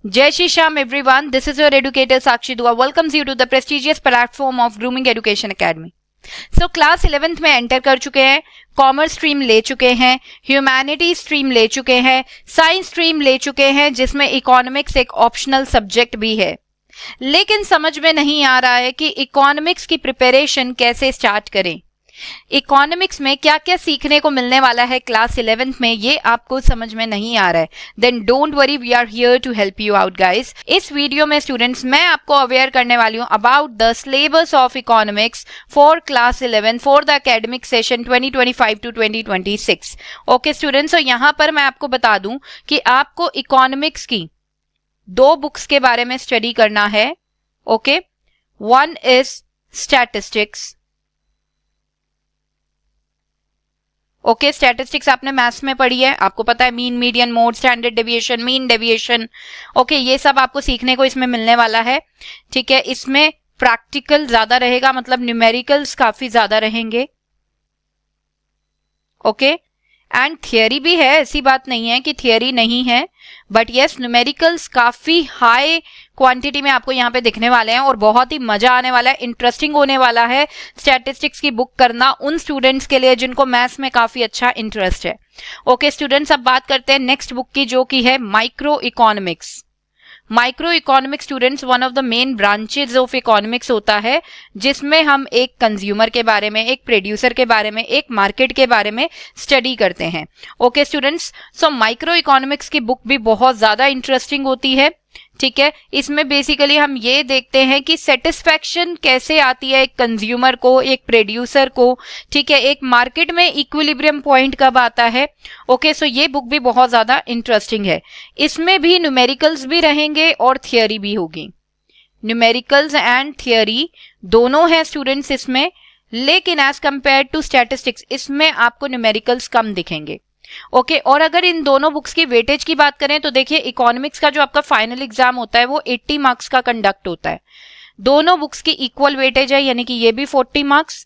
Jai Shri Shyam everyone, this is your educator Sakshi Dua welcomes you to the prestigious platform of Grooming Education Academy. So class 11th में enter कर चुके हैं, commerce stream ले चुके हैं, humanity stream ले चुके हैं, साइंस स्ट्रीम ले चुके हैं जिसमें इकोनॉमिक्स एक ऑप्शनल सब्जेक्ट भी है। लेकिन समझ में नहीं आ रहा है कि इकोनॉमिक्स की प्रिपरेशन कैसे स्टार्ट करें, इकोनॉमिक्स में क्या क्या सीखने को मिलने वाला है क्लास 11th में, ये आपको समझ में नहीं आ रहा है। Then don't worry, we are here to help you out guys. इस वीडियो में स्टूडेंट्स मैं आपको अवेयर करने वाली हूँ about the syllabus of economics for class 11 for the academic session 2025 to 2026। Okay students, तो यहाँ पर मैं आपको बता दूं कि आपको इकोनॉमिक्स की दो बुक्स के बारे में स्टडी करना है। Okay, one is statistics. Okay, statistics आपने मैथ्स में पढ़ी है, आपको पता है mean, median, mode, standard deviation, mean deviation. Okay, ये सब आपको सीखने को इसमें मिलने वाला है। ठीक है, इसमें प्रैक्टिकल ज्यादा रहेगा, मतलब न्यूमेरिकल्स काफी ज्यादा रहेंगे। ओके, एंड थियरी भी है, ऐसी बात नहीं है कि थियरी नहीं है, बट यस न्यूमेरिकल्स काफी हाई क्वांटिटी में आपको यहाँ पे दिखने वाले हैं और बहुत ही मजा आने वाला है, इंटरेस्टिंग होने वाला है स्टैटिस्टिक्स की बुक करना उन स्टूडेंट्स के लिए जिनको मैथ्स में काफी अच्छा इंटरेस्ट है। ओके स्टूडेंट्स, अब बात करते हैं नेक्स्ट बुक की जो की है micro economics. Micro economics students one of the main branches of economics होता है जिसमें हम एक कंज्यूमर के बारे में, एक प्रोड्यूसर के बारे में, एक मार्केट के बारे में स्टडी करते हैं। Okay students, so micro economics की बुक भी बहुत ज्यादा इंटरेस्टिंग होती है। ठीक है, इसमें बेसिकली हम ये देखते हैं कि सेटिस्फैक्शन कैसे आती है एक कंज्यूमर को, एक प्रोड्यूसर को। ठीक है, एक मार्केट में इक्विलिब्रियम पॉइंट कब आता है। ओके, सो ये बुक भी बहुत ज्यादा इंटरेस्टिंग है। इसमें भी न्यूमेरिकल्स भी रहेंगे और थियरी भी होगी, न्यूमेरिकल्स एंड थियरी दोनों है स्टूडेंट्स इसमें, लेकिन एज कंपेयर टू स्टैटिस्टिक्स इसमें आपको न्यूमेरिकल्स कम दिखेंगे। ओके, और अगर इन दोनों बुक्स की वेटेज की बात करें तो देखिए इकोनॉमिक्स का जो आपका फाइनल एग्जाम होता है वो 80 मार्क्स का कंडक्ट होता है। दोनों बुक्स की इक्वल वेटेज है, यानी कि ये भी 40 मार्क्स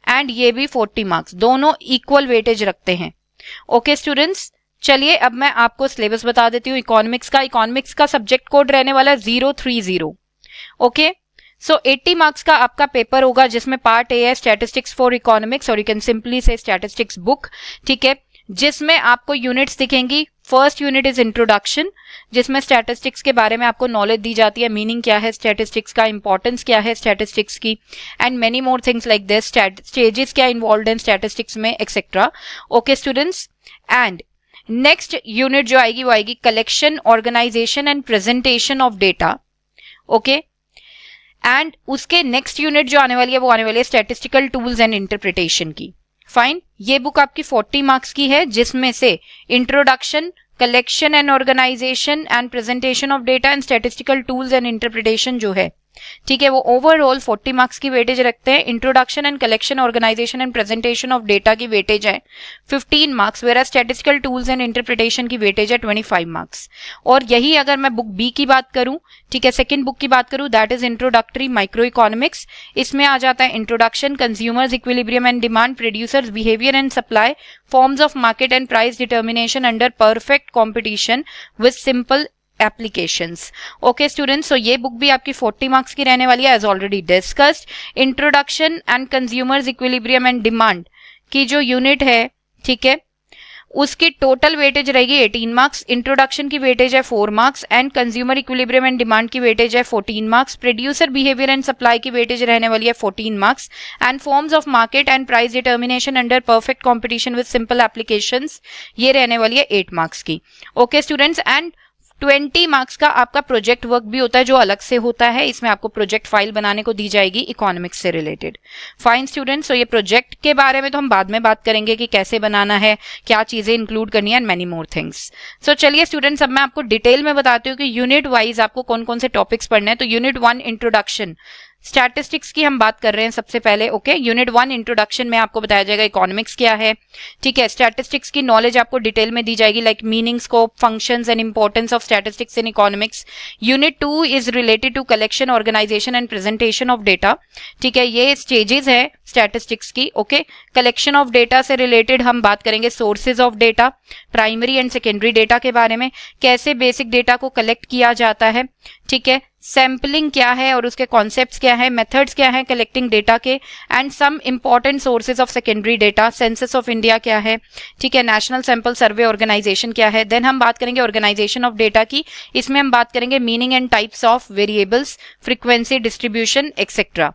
एंड ये भी 40 मार्क्स, दोनों इक्वल वेटेज रखते हैं। ओके स्टूडेंट्स, चलिए अब मैं आपको सिलेबस बता देती हूँ इकोनॉमिक्स का। इकोनॉमिक्स का सब्जेक्ट कोड रहने वाला 030। ओके, सो 80 मार्क्स का आपका पेपर होगा जिसमें पार्ट ए है स्टैटिस्टिक्स फॉर इकोनॉमिक्स, और यू कैन सिंपली से स्टैटिस्टिक्स बुक। ठीक है, जिसमें आपको यूनिट्स दिखेंगी। फर्स्ट यूनिट इज इंट्रोडक्शन, जिसमें स्टैटिस्टिक्स के बारे में आपको नॉलेज दी जाती है, मीनिंग क्या है स्टैटिस्टिक्स का, इंपॉर्टेंस क्या है स्टैटिस्टिक्स की, and many more things like this, stages क्या इन्वॉल्व इन स्टैटिस्टिक्स में, etcetera. Okay students, and next unit जो आएगी वो आएगी collection, organization and presentation of data. Okay, and उसके नेक्स्ट यूनिट जो आने वाली है वो आने वाली है स्टैटिस्टिकल टूल्स एंड इंटरप्रिटेशन की। फाइन, ये बुक आपकी 40 मार्क्स की है जिसमें से introduction, collection and organization and presentation of data and statistical tools and interpretation जो है, ठीक है, वो ओवरऑल 40 मार्क्स की वेटेज रखते हैं। Introduction and collection, organization and presentation of data की वेटेज है 15 marks, where statistical tools and interpretation की वेटेज है 25 मार्क्स। और यही अगर मैं बुक बी की बात करूं, ठीक है, सेकंड बुक की बात करूं, that is introductory micro economics. इसमें आ जाता है introduction, consumers, equilibrium and demand, producers, behaviour and supply, forms of market and price determination under perfect competition with simple applications. Okay students, so ये book भी आपकी 40 मार्क्स की रहने वाली है as already discussed. Introduction and consumers, equilibrium and demand की जो unit है, ठीक है, उसकी टोटल वेटेज रहेगी 18 मार्क्स। इंट्रोडक्शन की वेटेज है 4 marks and consumer equilibrium and demand की वेटेज है 14 marks. Producer, behaviour and supply की वेटेज रहने वाली है 14 marks and forms of market and price determination under perfect competition with simple applications ये रहने वाली है 8 मार्क्स की। ओके स्टूडेंट्स, एंड 20 मार्क्स का आपका प्रोजेक्ट वर्क भी होता है जो अलग से होता है, इसमें आपको प्रोजेक्ट फाइल बनाने को दी जाएगी इकोनॉमिक्स से रिलेटेड। फाइन स्टूडेंट्स, तो ये प्रोजेक्ट के बारे में तो हम बाद में बात करेंगे कि कैसे बनाना है, क्या चीजें इंक्लूड करनी है एंड मेनी मोर थिंग्स। सो चलिए स्टूडेंट्स, अब मैं आपको डिटेल में बताती हूँ कि यूनिट वाइज आपको कौन कौन से टॉपिक्स पढ़ने हैं। तो यूनिट 1 इंट्रोडक्शन, स्टैटिस्टिक्स की हम बात कर रहे हैं सबसे पहले। ओके, यूनिट 1 इंट्रोडक्शन में आपको बताया जाएगा इकोनॉमिक्स क्या है, ठीक है। स्टैटिस्टिक्स की नॉलेज आपको डिटेल में दी जाएगी, like meaning, scope, functions and importance of statistics in economics. Unit 2 is related to collection, organization and presentation of data, ठीक है। ये स्टेजेस है स्टैटिस्टिक्स की। ओके, कलेक्शन ऑफ डेटा से रिलेटेड हम बात करेंगे sources of data, primary and secondary data के बारे में, कैसे बेसिक डेटा को कलेक्ट किया जाता है, ठीक है। सैम्पलिंग क्या है और उसके कॉन्सेप्ट्स क्या है, मेथड्स क्या है कलेक्टिंग डेटा के, and some important sources of secondary data, census of India क्या है, ठीक है, नेशनल सैंपल सर्वे ऑर्गेनाइजेशन क्या है। देन हम बात करेंगे ऑर्गेनाइजेशन ऑफ डेटा की, इसमें हम बात करेंगे meaning and types of variables, frequency, distribution etcetera.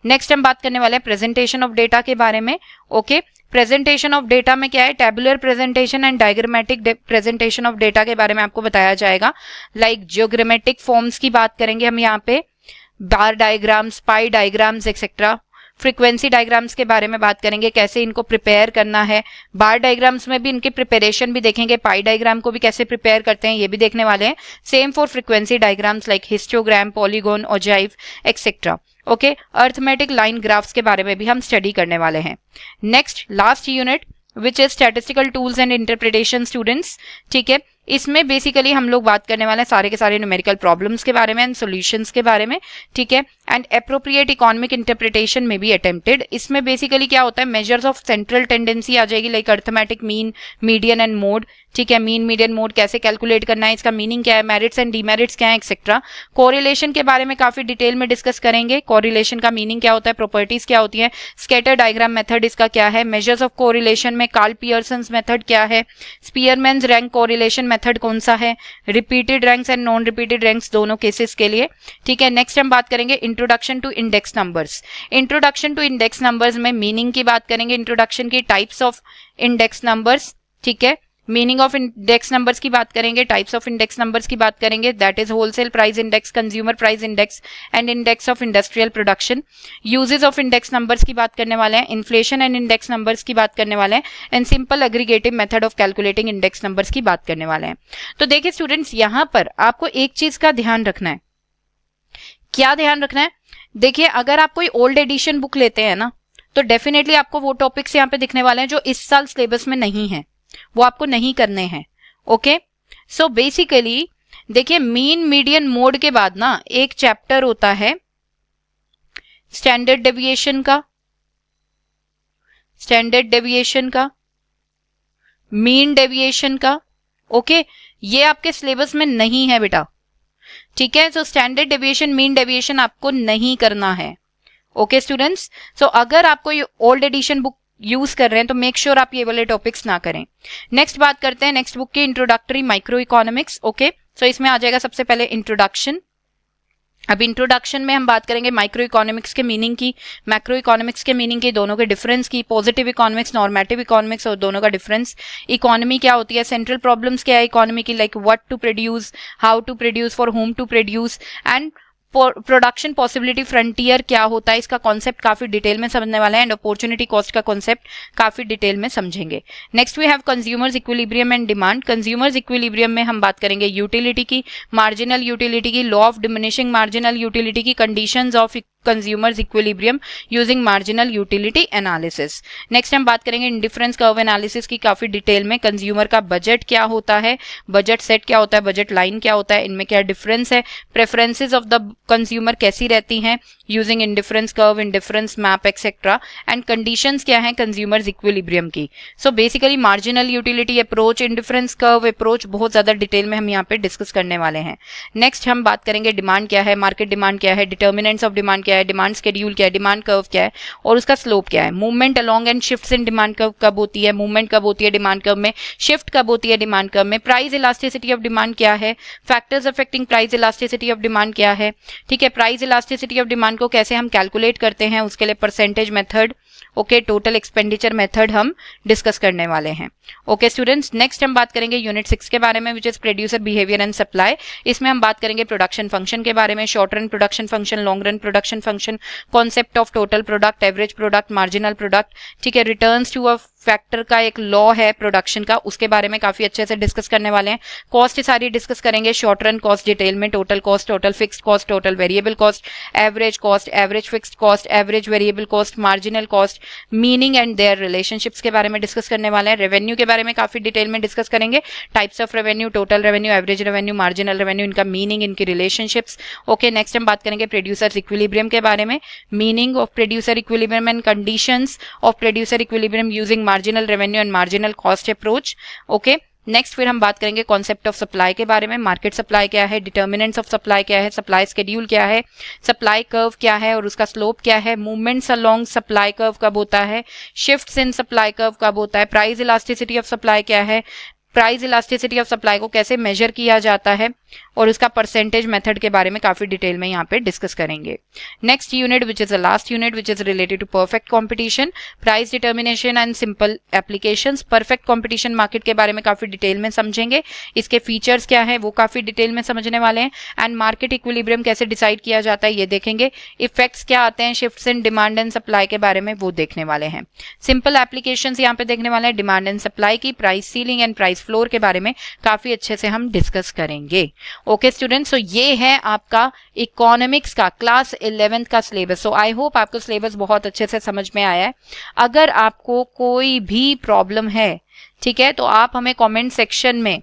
Next हम बात करने वाले हैं प्रेजेंटेशन ऑफ डेटा के बारे में। ओके, प्रेजेंटेशन ऑफ डेटा में क्या है, tabular presentation and diagrammatic presentation of data के बारे में आपको बताया जाएगा। लाइक जियोग्रामेटिक फॉर्म्स की बात करेंगे हम यहाँ पे, बार डायग्राम्स, पाई डायग्राम्स एक्सेट्रा। फ्रीक्वेंसी डायग्राम्स के बारे में बात करेंगे, कैसे इनको प्रिपेयर करना है। बार डायग्राम्स में भी इनकी प्रिपरेशन भी देखेंगे, पाई डायग्राम को भी कैसे प्रिपेयर करते हैं ये भी देखने वाले हैं। Same for frequency diagrams like histogram, polygon, ogive etcetera. Okay, arithmetic line graphs के बारे में भी हम स्टडी करने वाले हैं। Next last unit which is statistical tools and interpretation students, ठीक है। इसमें बेसिकली हम लोग बात करने वाले हैं सारे के सारे न्यूमेरिकल प्रॉब्लम्स के बारे में एंड सॉल्यूशंस के बारे में, ठीक है। एंड एप्रोप्रिएट इकोनॉमिक इंटरप्रिटेशन में भी अटेम्प्टेड। इसमें बेसिकली क्या होता है, मेजर्स ऑफ सेंट्रल टेंडेंसी आ जाएगी, like arithmetic mean, median and mode, ठीक है। मीन, मीडियन, मोड कैसे कैलकुलेट करना है, इसका मीनिंग क्या है, मेरिट्स एंड डीमेरिट्स क्या है एक्सेट्रा। कोरिलेशन के बारे में काफी डिटेल में डिस्कस करेंगे, कोरिलेशन का मीनिंग क्या होता है, प्रॉपर्टीज क्या होती है, स्कैटर डायग्राम मेथड इसका क्या है, मेजर्स ऑफ कोरिलेशन में कार्ल पियर्सन्स मेथड क्या है, स्पीयरमैन्स रैंक कोरिलेशन मेथड कौन सा है, repeated ranks and non repeated ranks दोनों केसेस के लिए, ठीक है। नेक्स्ट हम बात करेंगे introduction to index numbers. Introduction to index numbers में मीनिंग की बात करेंगे, इंट्रोडक्शन की, टाइप्स ऑफ इंडेक्स नंबर्स, ठीक है। मीनिंग ऑफ इंडेक्स नंबर्स की बात करेंगे, टाइप्स ऑफ इंडेक्स नंबर्स की बात करेंगे, that is wholesale price index, consumer price index and index of industrial production. Uses of index numbers की बात करने वाले हैं, इन्फ्लेशन एंड इंडेक्स नंबर्स की बात करने वाले हैं, and simple aggregative method of calculating index numbers की बात करने वाले हैं। तो देखिए स्टूडेंट्स, यहां पर आपको एक चीज का ध्यान रखना है। क्या ध्यान रखना है, देखिए अगर आप कोई ओल्ड एडिशन बुक लेते हैं ना, तो डेफिनेटली आपको वो टॉपिक्स यहाँ पे दिखने वाले हैं जो इस साल सिलेबस में नहीं है, वो आपको नहीं करने हैं। ओके, सो बेसिकली देखिए मीन, मीडियन, मोड के बाद ना एक चैप्टर होता है स्टैंडर्ड डेविएशन का, स्टैंडर्ड डेविएशन का, मीन डेविएशन का। ओके, ये आपके सिलेबस में नहीं है बेटा, ठीक है। So standard deviation, mean deviation आपको नहीं करना है। ओके स्टूडेंट्स, सो अगर आपको ये ओल्ड एडिशन बुक यूज कर रहे हैं तो मेक श्योर आप ये वाले टॉपिक्स ना करें। नेक्स्ट बात करते हैं नेक्स्ट बुक की, इंट्रोडक्टरी माइक्रो इकोनॉमिक्स। ओके, सो इसमें आ जाएगा सबसे पहले इंट्रोडक्शन। अब इंट्रोडक्शन में हम बात करेंगे माइक्रो इकोनॉमिक्स के मीनिंग की, मैक्रो इकोनॉमिक्स के मीनिंग की, दोनों के डिफरेंस की, पॉजिटिव इकोनॉमिक्स, नॉर्मेटिव इकोनॉमिक्स और दोनों का डिफरेंस, इकोनॉमी क्या होती है, सेंट्रल प्रॉब्लम्स क्या है इकोनॉमी की, like what to produce, how to produce, for whom to produce, and production possibility frontier क्या होता है, इसका कॉन्सेप्ट काफी डिटेल में समझने वाले हैं, एंड अपॉर्चुनिटी कॉस्ट का कॉन्सेप्ट काफी डिटेल में समझेंगे। Next we have consumers equilibrium and demand. Consumers equilibrium में हम बात करेंगे यूटिलिटी की, मार्जिनल यूटिलिटी की, law of diminishing marginal utility की, conditions of consumers equilibrium using marginal utility analysis. Next हम बात करेंगे इंडिफरेंस कर्व एनालिसिस की काफी डिटेल में, कंज्यूमर का बजट क्या होता है, बजट सेट क्या होता है, बजट लाइन क्या होता है, इनमें क्या डिफरेंस है, प्रेफरेंसेस ऑफ द कंज्यूमर कैसी रहती हैं using indifference curve, indifference map etcetera, and conditions क्या हैं कंज्यूमर्स इक्विलिब्रियम की। So basically marginal utility approach, indifference curve approach बहुत ज्यादा डिटेल में हम यहाँ पे डिस्कस करने वाले हैं। नेक्स्ट हम बात करेंगे डिमांड क्या है, मार्केट डिमांड क्या है, डिटर्मिनेंट्स ऑफ डिमांड क्या है, डिमांड शेड्यूल क्या है, डिमांड कर्व क्या है और उसका स्लोप क्या है, movement along and shifts in demand curve कब होती है, मूवमेंट कब होती है डिमांड कर्व में, शिफ्ट कब होती है डिमांड कर्व में, प्राइस इलास्टिसिटी ऑफ डिमांड क्या है, factors affecting price elasticity of demand क्या है, ठीक है। प्राइस इलास्टिसिटी ऑफ डिमांड को कैसे हम कैलकुलेट करते हैं, उसके लिए percentage method, okay, total expenditure method हम डिस्कस करने वाले हैं। ओके स्टूडेंट्स, नेक्स्ट हम बात करेंगे यूनिट 6 के बारे में, which is producer behaviour and supply. इसमें हम बात करेंगे प्रोडक्शन फंक्शन के बारे में, short run production function, long run production function, concept of total product, average product, marginal product, ठीक है, रिटर्न्स टू अ फैक्टर का एक लॉ है प्रोडक्शन का, उसके बारे में काफी अच्छे से डिस्कस करने वाले हैं। कॉस्ट सारी डिस्कस करेंगे, शॉर्ट रन कॉस्ट डिटेल में, total cost, total fixed cost, total variable cost, average fixed cost, average variable cost, marginal cost, meaning and there relationships के बारे में डिस्कस करने वाले हैं। रेवेन्यू के बारे में काफी डिटेल में डिस्कस करेंगे, types of revenue, total revenue, average revenue, marginal revenue, इनका मीनिंग, इनकी रिलेशनशिप्स। ओके, नेक्स्ट हम बात करेंगे प्रोड्यूसर इक्विलिब्रियम के बारे में, meaning of producer equilibrium and conditions of producer equilibrium using marginal revenue and marginal cost approach. Okay, next फिर हम बात करेंगे कॉन्सेप्ट ऑफ सप्लाई के बारे में, मार्केट सप्लाई क्या है, डिटर्मिनेंट्स ऑफ सप्लाई क्या है, सप्लाई शेड्यूल क्या है, सप्लाई कर्व क्या है और उसका स्लोप क्या है, मूवमेंट्स अलोंग सप्लाई कर्व कब होता है, शिफ्ट्स इन सप्लाई कर्व कब होता है, प्राइस इलास्टिसिटी ऑफ सप्लाई क्या है, प्राइस इलास्टिसिटी ऑफ सप्लाई को कैसे मेजर किया जाता है और उसका परसेंटेज मेथड के बारे में काफी डिटेल में यहाँ पे डिस्कस करेंगे। Next unit which is the last unit which is related to perfect competition, price determination and simple applications. Perfect competition market के बारे में काफी डिटेल में समझेंगे, इसके फीचर्स क्या है वो काफी डिटेल में समझने वाले हैं, एंड मार्केट इक्विलिब्रियम कैसे डिसाइड किया जाता है ये देखेंगे, इफेक्ट्स क्या आते हैं shifts in demand and supply के बारे में वो देखने वाले हैं, सिंपल एप्लीकेशंस यहाँ पे देखने वाले हैं, डिमांड एंड सप्लाई की, price ceiling and price floor के बारे में काफी अच्छे से हम डिस्कस करेंगे। ओके स्टूडेंट्स, सो ये है आपका इकोनॉमिक्स का क्लास 11th का सिलेबस। सो आई होप आपको सिलेबस बहुत अच्छे से समझ में आया है। अगर आपको कोई भी प्रॉब्लम है, ठीक है, तो आप हमें कमेंट सेक्शन में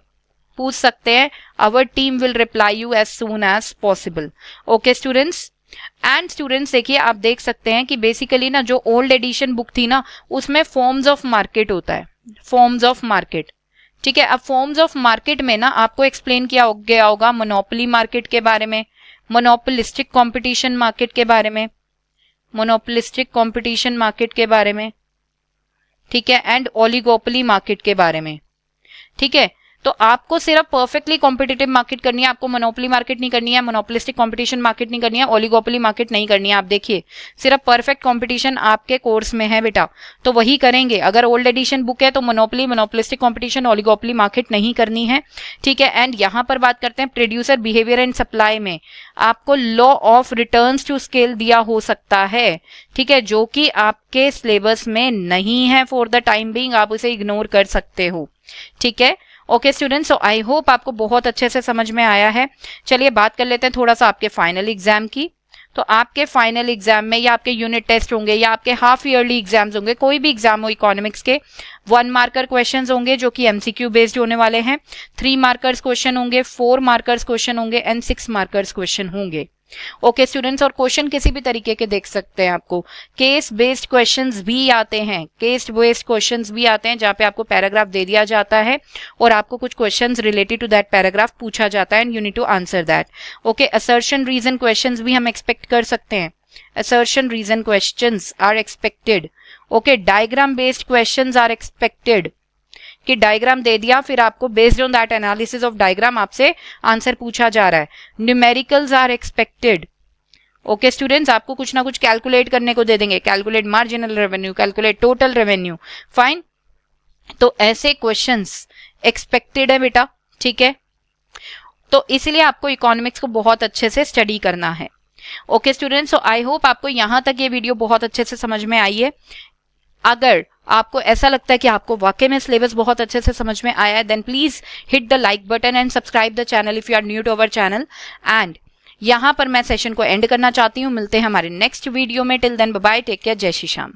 पूछ सकते हैं, our team will reply you as soon as possible. Okay students, and students देखिए, आप देख सकते हैं कि बेसिकली ना जो ओल्ड एडिशन बुक थी ना उसमें फॉर्म्स ऑफ मार्केट होता है, फॉर्म्स ऑफ मार्केट, ठीक है। अब फॉर्म्स ऑफ मार्केट में ना आपको एक्सप्लेन किया गया होगा मोनोपोली मार्केट के बारे में, मोनोपोलिस्टिक कंपटीशन मार्केट के बारे में, मोनोपोलिस्टिक कंपटीशन मार्केट के बारे में, ठीक है, एंड ओलिगोपोली मार्केट के बारे में, ठीक है। तो आपको सिर्फ परफेक्टली कॉम्पिटिटिव मार्केट करनी है, आपको मोनोपोली मार्केट नहीं करनी है, मोनोपोलिस्टिक कंपटीशन मार्केट नहीं करनी है, ओलिगोपोली मार्केट नहीं करनी है। आप देखिए सिर्फ परफेक्ट कंपटीशन आपके कोर्स में है बेटा, तो वही करेंगे। अगर ओल्ड एडिशन बुक है तो monopoly, monopolistic competition, oligopoly market नहीं करनी है, ठीक है। एंड यहाँ पर बात करते हैं प्रोड्यूसर बिहेवियर एंड सप्लाई में, आपको law of returns to scale दिया हो सकता है, ठीक है, जो कि आपके सिलेबस में नहीं है फॉर द टाइम बीइंग, आप उसे इग्नोर कर सकते हो, ठीक है। Okay students, so I hope आपको बहुत अच्छे से समझ में आया है। चलिए बात कर लेते हैं थोड़ा सा आपके फाइनल एग्जाम की। तो आपके फाइनल एग्जाम में या आपके यूनिट टेस्ट होंगे या आपके हाफ ईयरली एग्जाम्स होंगे, कोई भी एग्जाम हो इकोनॉमिक्स के, 1 मार्कर क्वेश्चंस होंगे जो कि एमसीक्यू बेस्ड होने वाले हैं, 3 मार्कर्स क्वेश्चन होंगे, 4 मार्कर्स क्वेश्चन होंगे एंड 6 मार्कर्स क्वेश्चन होंगे। ओके स्टूडेंट्स, और क्वेश्चन किसी भी तरीके के देख सकते हैं, आपको केस बेस्ड क्वेश्चंस भी आते हैं, केस बेस्ड क्वेश्चंस भी आते हैं जहां पे आपको पैराग्राफ दे दिया जाता है और आपको कुछ questions related to that paragraph पूछा जाता है and you need to answer that. Okay, assertion reason questions भी हम एक्सपेक्ट कर सकते हैं, assertion reason questions are expected. Okay, diagram based questions are expected. कि डायग्राम दे दिया, फिर आपको based on that analysis of diagram आपसे आंसर पूछा जा रहा है। Numericals are expected. Okay students, आपको कुछ ना कुछ कैलकुलेट करने को दे देंगे, calculate marginal revenue, calculate total revenue, fine. तो ऐसे क्वेश्चंस एक्सपेक्टेड है बेटा, ठीक है। तो इसलिए आपको इकोनॉमिक्स को बहुत अच्छे से स्टडी करना है। Okay students, so I hope आपको यहां तक ये वीडियो बहुत अच्छे से समझ में आई है। अगर आपको ऐसा लगता है कि आपको वाकई में सिलेबस बहुत अच्छे से समझ में आया है, then please hit the like button and subscribe the channel if you are new to our channel. And यहां पर मैं सेशन को एंड करना चाहती हूं। मिलते हैं हमारे नेक्स्ट वीडियो में। Till then bye bye, take care, जय श्री श्याम।